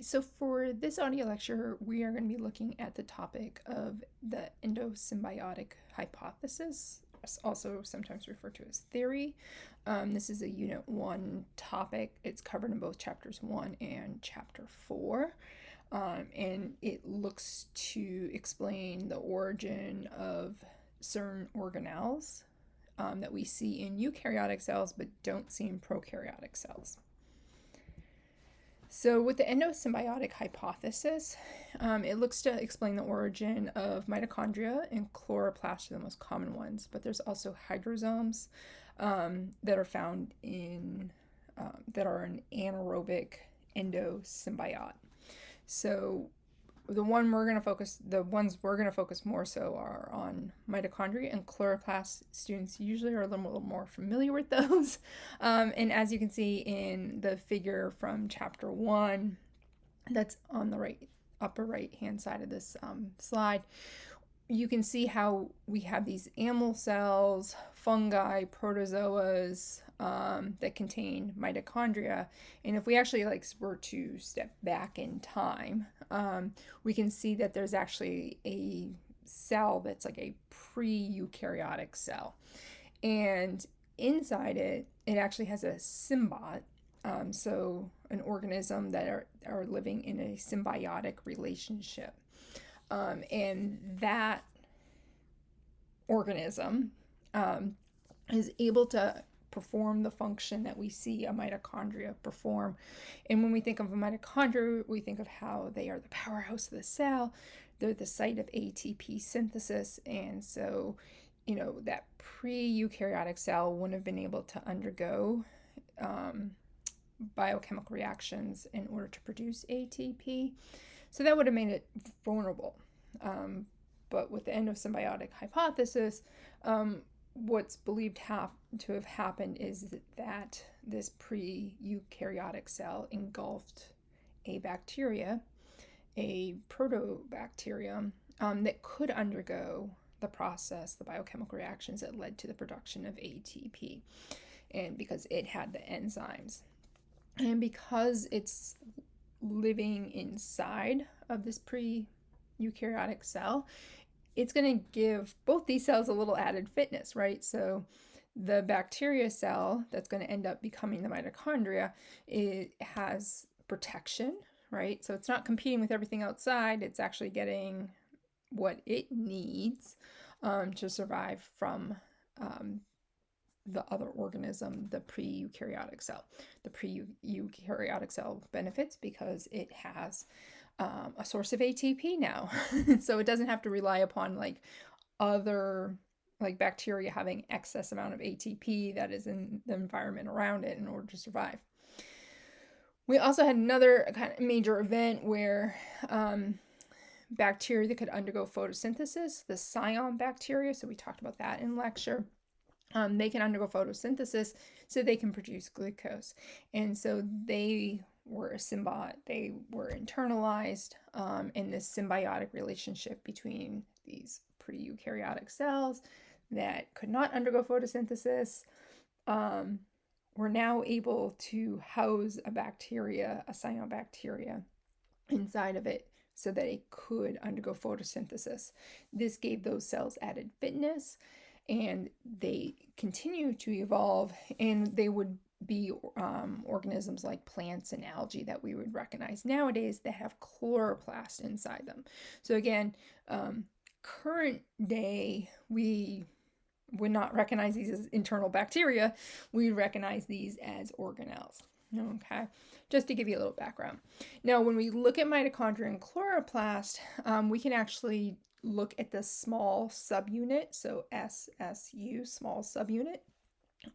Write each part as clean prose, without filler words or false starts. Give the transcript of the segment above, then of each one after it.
Okay, so for this audio lecture, we are going to be looking at the topic of the endosymbiotic hypothesis, also sometimes referred to as theory. This is a Unit 1 topic. It's covered in both Chapters 1 and Chapter 4. And it looks to explain the origin of certain organelles that we see in eukaryotic cells but don't see in prokaryotic cells. So with the endosymbiotic hypothesis, it looks to explain the origin of mitochondria, and chloroplasts are the most common ones, but there's also hydrosomes that are found in, that are an anaerobic endosymbiont. So the ones we're going to focus more so are on mitochondria and chloroplasts. Students usually are a little more familiar with those. And as you can see in the figure from Chapter 1, that's on the upper right hand side of this slide, you can see how we have these animal cells, fungi, protozoas that contain mitochondria. And if we actually were to step back in time, we can see that there's actually a cell that's like a pre-eukaryotic cell. And inside it actually has a symbiont. So an organism that are living in a symbiotic relationship. And that organism is able to perform the function that we see a mitochondria perform. And when we think of a mitochondria, we think of how they are the powerhouse of the cell. They're the site of ATP synthesis. And so, that pre-eukaryotic cell wouldn't have been able to undergo biochemical reactions in order to produce ATP. So that would have made it vulnerable. But with the endosymbiotic hypothesis, what's believed to have happened is that this pre-eukaryotic cell engulfed a bacteria, a protobacterium, that could undergo the process, the biochemical reactions that led to the production of ATP, and because it had the enzymes. And because it's living inside of this pre-eukaryotic cell, it's going to give both these cells a little added fitness, right? So the bacteria cell that's going to end up becoming the mitochondria, it has protection, right? So it's not competing with everything outside. It's actually getting what it needs to survive from the other organism, the pre-eukaryotic cell. The pre-eukaryotic cell benefits because it has a source of ATP now. So it doesn't have to rely upon other bacteria having excess amount of ATP that is in the environment around it in order to survive. We also had another kind of major event where bacteria that could undergo photosynthesis, the scion bacteria, so we talked about that in lecture. They can undergo photosynthesis so they can produce glucose. And so they were a symbiont. They were internalized in this symbiotic relationship between these pre-eukaryotic cells that could not undergo photosynthesis. Were now able to house a bacteria, a cyanobacteria, inside of it so that it could undergo photosynthesis. This gave those cells added fitness, and they continue to evolve, and they would be organisms like plants and algae that we would recognize nowadays that have chloroplasts inside them. So again, current day, we would not recognize these as internal bacteria. We recognize these as organelles. Okay, just to give you a little background. Now, when we look at mitochondria and chloroplast, we can actually look at the small subunit, so SSU, small subunit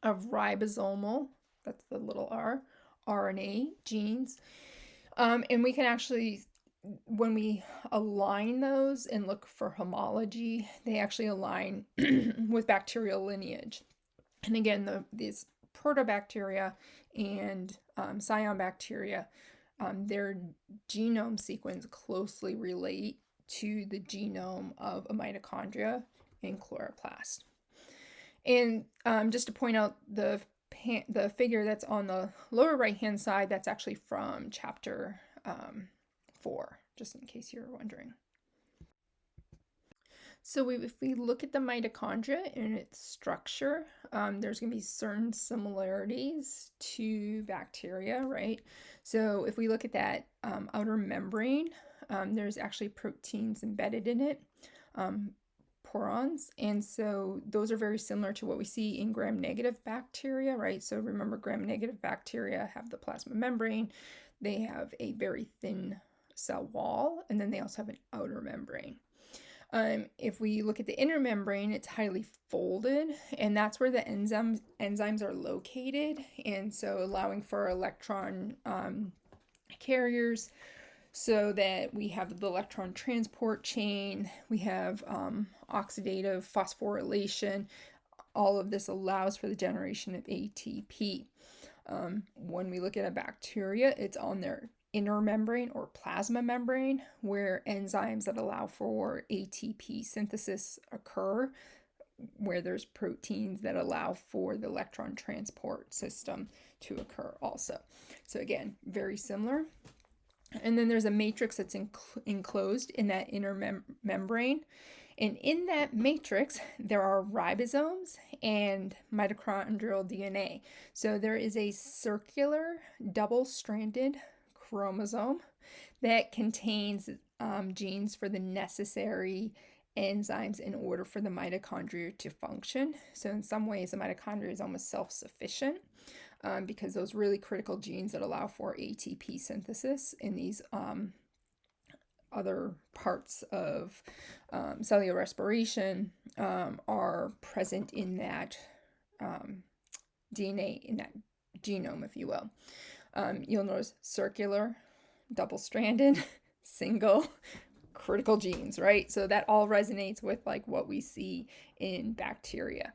of ribosomal, that's the little r, RNA genes. And we can actually, when we align those and look for homology, they actually align with bacterial lineage. And again, these protobacteria and cyanobacteria, their genome sequence closely relate to the genome of a mitochondria and chloroplast. And just to point out, the figure that's on the lower right hand side, that's actually from chapter 4, just in case you're wondering. So if we look at the mitochondria and its structure, there's going to be certain similarities to bacteria, right? So if we look at that outer membrane, there's actually proteins embedded in it, porons, and so those are very similar to what we see in gram-negative bacteria, right? So remember, gram-negative bacteria have the plasma membrane, they have a very thin cell wall, and then they also have an outer membrane. If we look at the inner membrane, it's highly folded, and that's where the enzymes are located, and so allowing for electron carriers, so that we have the electron transport chain, we have oxidative phosphorylation. All of this allows for the generation of ATP. When we look at a bacteria, it's on their inner membrane or plasma membrane, where enzymes that allow for ATP synthesis occur, where there's proteins that allow for the electron transport system to occur also. So again, very similar. And then there's a matrix that's enclosed in that inner membrane. And in that matrix, there are ribosomes and mitochondrial DNA. So there is a circular double-stranded chromosome that contains genes for the necessary enzymes in order for the mitochondria to function. So in some ways, the mitochondria is almost self-sufficient because those really critical genes that allow for ATP synthesis in these other parts of cellular respiration are present in that DNA, in that genome, if you will. You'll notice circular, double-stranded, single, critical genes, right? So that all resonates with like what we see in bacteria.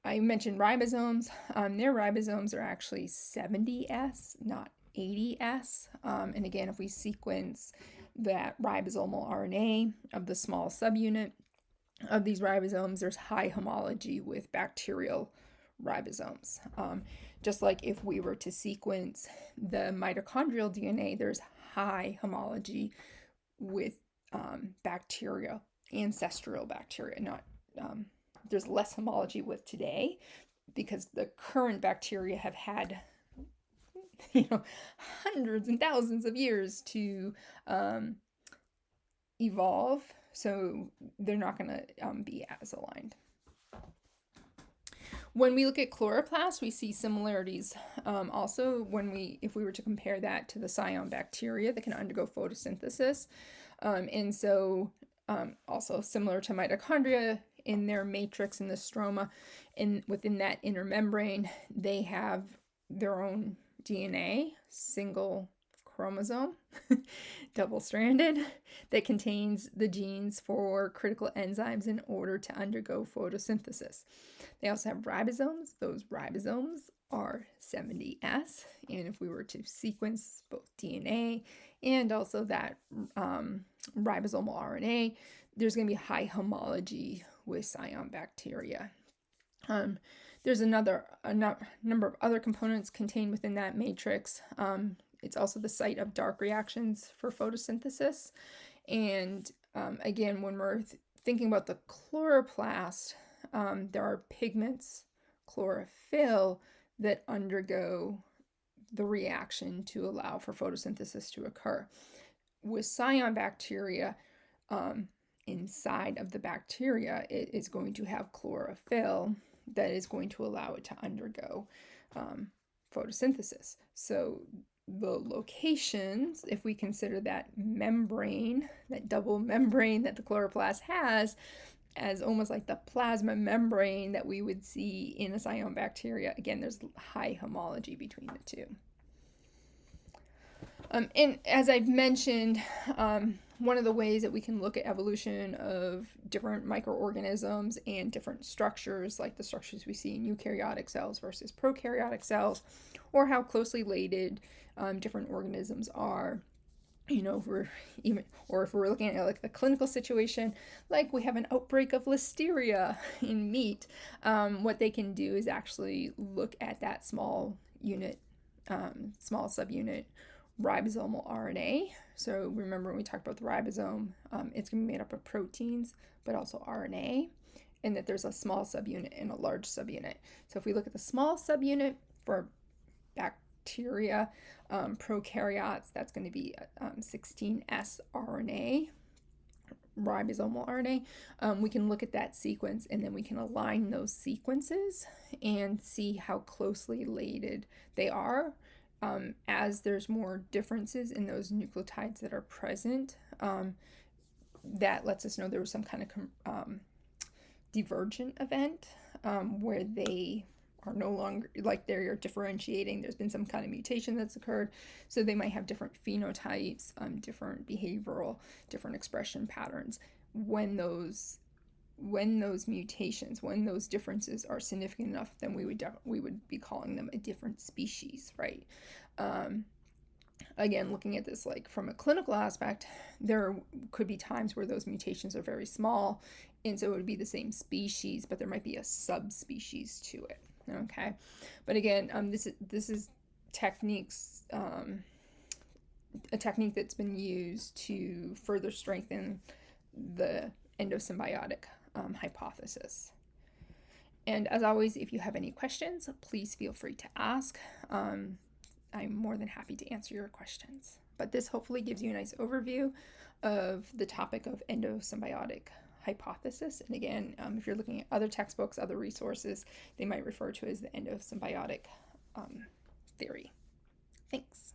I mentioned ribosomes. Their ribosomes are actually 70S, not 80S. And again, if we sequence that ribosomal RNA of the small subunit of these ribosomes, there's high homology with bacterial ribosomes. Just like if we were to sequence the mitochondrial DNA, there's high homology with bacteria, ancestral bacteria. There's less homology with today because the current bacteria have had hundreds and thousands of years to evolve, so they're not going to be as aligned. When we look at chloroplasts, we see similarities also if we were to compare that to the cyanobacteria that can undergo photosynthesis. And so also similar to mitochondria in their matrix in the stroma, and within that inner membrane, they have their own DNA, single chromosome, double-stranded, that contains the genes for critical enzymes in order to undergo photosynthesis. They also have ribosomes. Those ribosomes are 70S, and if we were to sequence both DNA and also that ribosomal RNA, there's going to be high homology with cyanobacteria. There's a number of other components contained within that matrix. It's also the site of dark reactions for photosynthesis. And again, when we're thinking about the chloroplast, there are pigments, chlorophyll, that undergo the reaction to allow for photosynthesis to occur. With cyanobacteria, inside of the bacteria, it is going to have chlorophyll that is going to allow it to undergo photosynthesis. So the locations, if we consider that membrane, that double membrane that the chloroplast has, as almost like the plasma membrane that we would see in a cyanobacteria, again, there's high homology between the two. And as I've mentioned, one of the ways that we can look at evolution of different microorganisms and different structures, like the structures we see in eukaryotic cells versus prokaryotic cells, or how closely related different organisms are, if we're looking at like the clinical situation, like we have an outbreak of listeria in meat, what they can do is actually look at that small subunit ribosomal RNA. So remember when we talked about the ribosome, it's going to be made up of proteins, but also RNA, and that there's a small subunit and a large subunit. So if we look at the small subunit for bacteria, prokaryotes, that's going to be 16S RNA, ribosomal RNA. We can look at that sequence, and then we can align those sequences and see how closely related they are. As there's more differences in those nucleotides that are present, that lets us know there was some kind of divergent event where they are no longer, like, they're differentiating. There's been some kind of mutation that's occurred, so they might have different phenotypes, different behavioral, different expression patterns. When those mutations, when those differences are significant enough, then we would be calling them a different species, right? Again, looking at this like from a clinical aspect, there could be times where those mutations are very small, and so it would be the same species, but there might be a subspecies to it. Okay, but again, this is techniques, a technique that's been used to further strengthen the endosymbiotic hypothesis. And as always, if you have any questions, please feel free to ask. I'm more than happy to answer your questions. But this hopefully gives you a nice overview of the topic of endosymbiotic hypothesis. And again, if you're looking at other textbooks, other resources, they might refer to it as the endosymbiotic theory. Thanks.